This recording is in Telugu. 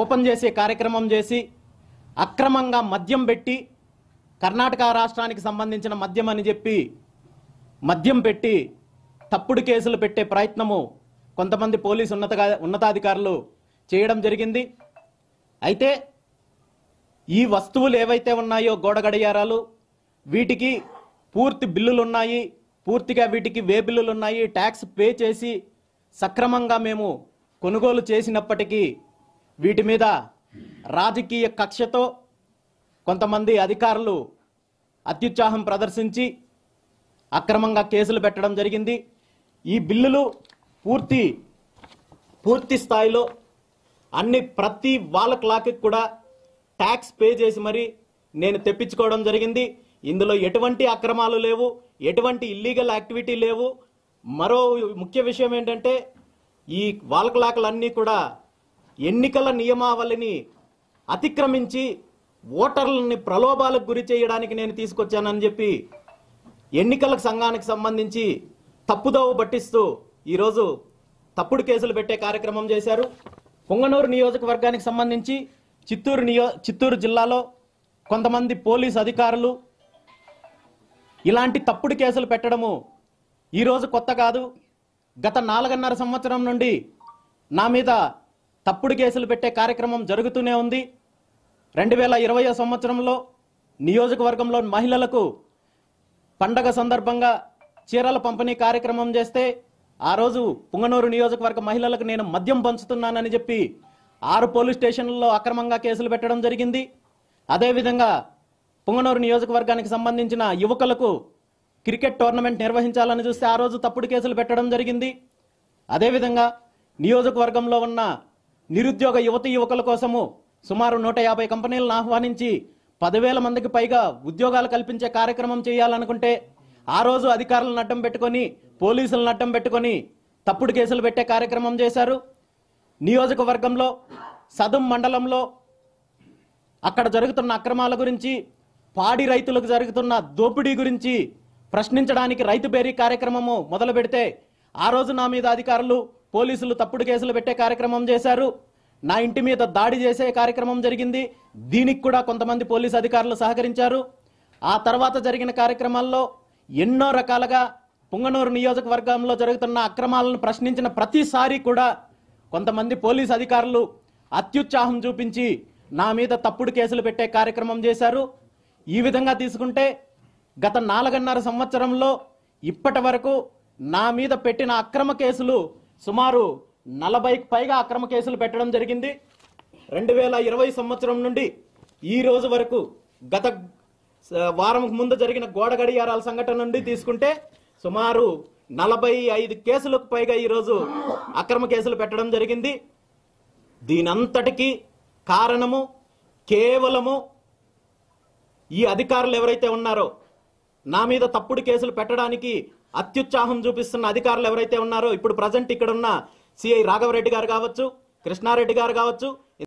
ఓపెన్ చేసే కార్యక్రమం చేసి అక్రమంగా మద్యం పెట్టి కర్ణాటక రాష్ట్రానికి సంబంధించిన మద్యం అని చెప్పి మద్యం పెట్టి తప్పుడు కేసులు పెట్టే ప్రయత్నము కొంతమంది పోలీసు ఉన్నతాధికారులు చేయడం జరిగింది. అయితే ఈ వస్తువులు ఏవైతే ఉన్నాయో గోడ గడియారాలు, వీటికి పూర్తి బిల్లులు ఉన్నాయి, పూర్తిగా వీటికి వే బిల్లులు ఉన్నాయి, ట్యాక్స్ పే చేసి సక్రమంగా మేము కొనుగోలు చేసినప్పటికీ వీటి మీద రాజకీయ కక్షతో కొంతమంది అధికారులు అత్యుత్సాహం ప్రదర్శించి అక్రమంగా కేసులు పెట్టడం జరిగింది. ఈ బిల్లులు పూర్తి స్థాయిలో ప్రతి వాళ్ళ క్లాక్కి కూడా ట్యాక్స్ పే చేసి మరి నేను తెప్పించుకోవడం జరిగింది. ఇందులో ఎటువంటి అక్రమాలు లేవు, ఎటువంటి ఇల్లీగల్ యాక్టివిటీ లేవు. మరో ముఖ్య విషయం ఏంటంటే ఈ వాళ్ళ క్లాకులన్నీ కూడా ఎన్నికల నియమావళిని అతిక్రమించి ఓటర్లని ప్రలోభాలకు గురి చేయడానికి నేను తీసుకొచ్చానని చెప్పి ఎన్నికల సంఘానికి సంబంధించి తప్పుదోవ పట్టిస్తూ ఈరోజు తప్పుడు కేసులు పెట్టే కార్యక్రమం చేశారు. పొంగనూరు నియోజకవర్గానికి సంబంధించి చిత్తూరు జిల్లాలో కొంతమంది పోలీసు అధికారులు ఇలాంటి తప్పుడు కేసులు పెట్టడము ఈరోజు కొత్త కాదు. గత 4.5 సంవత్సరం నుండి నా మీద తప్పుడు కేసులు పెట్టే కార్యక్రమం జరుగుతూనే ఉంది. 2020 సంవత్సరంలో నియోజకవర్గంలో మహిళలకు పండగ సందర్భంగా చీరల పంపిణీ కార్యక్రమం చేస్తే ఆ రోజు పుంగనూరు నియోజకవర్గ మహిళలకు నేను మద్యం పంచుతున్నానని చెప్పి 6 పోలీస్ స్టేషన్లలో అక్రమంగా కేసులు పెట్టడం జరిగింది. అదేవిధంగా పుంగనూరు నియోజకవర్గానికి సంబంధించిన యువకులకు క్రికెట్ టోర్నమెంట్ నిర్వహించాలని చూస్తే ఆ రోజు తప్పుడు కేసులు పెట్టడం జరిగింది. అదేవిధంగా నియోజకవర్గంలో ఉన్న నిరుద్యోగ యువకుల కోసము సుమారు 150 కంపెనీలను ఆహ్వానించి 10,000 మందికి పైగా ఉద్యోగాలు కల్పించే కార్యక్రమం చేయాలనుకుంటే ఆ రోజు అధికారులను అడ్డం పెట్టుకొని, పోలీసులను అడ్డం పెట్టుకొని తప్పుడు కేసులు పెట్టే కార్యక్రమం చేశారు. నియోజకవర్గంలో సదుం మండలంలో అక్కడ జరుగుతున్న అక్రమాల గురించి, పాడి రైతులకు జరుగుతున్న దోపిడీ గురించి ప్రశ్నించడానికి రైతు బేరీ కార్యక్రమము మొదలు పెడితే ఆ రోజు నా మీద అధికారులు, పోలీసులు తప్పుడు కేసులు పెట్టే కార్యక్రమం చేశారు. నా ఇంటి మీద దాడి చేసే కార్యక్రమం జరిగింది. దీనికి కూడా కొంతమంది పోలీసు అధికారులు సహకరించారు. ఆ తర్వాత జరిగిన కార్యక్రమాల్లో ఎన్నో రకాలుగా పుంగనూరు నియోజకవర్గంలో జరుగుతున్న అక్రమాలను ప్రశ్నించిన ప్రతిసారి కూడా కొంతమంది పోలీసు అధికారులు అత్యుత్సాహం చూపించి నా మీద తప్పుడు కేసులు పెట్టే కార్యక్రమం చేశారు. ఈ విధంగా తీసుకుంటే గత 4.5 సంవత్సరంలో ఇప్పటి వరకు నా మీద పెట్టిన అక్రమ కేసులు సుమారు 40కి పైగా అక్రమ కేసులు పెట్టడం జరిగింది. 2020 సంవత్సరం నుండి ఈ రోజు వరకు గత వారం ముందు జరిగిన గోడ గడియారాల సంఘటన నుండి తీసుకుంటే సుమారు 45 కేసులకు పైగా ఈరోజు అక్రమ కేసులు పెట్టడం జరిగింది. దీనంతటికీ కారణము కేవలము ఈ అధికారులు ఎవరైతే ఉన్నారో, నా మీద తప్పుడు కేసులు పెట్టడానికి అత్యుత్సాహం చూపిస్తున్న అధికారులు ఎవరైతే ఉన్నారో, ఇప్పుడు ప్రజెంట్ ఇక్కడ ఉన్న సిఐ రాఘవరెడ్డి గారు కావచ్చు, కృష్ణారెడ్డి గారు కావచ్చు,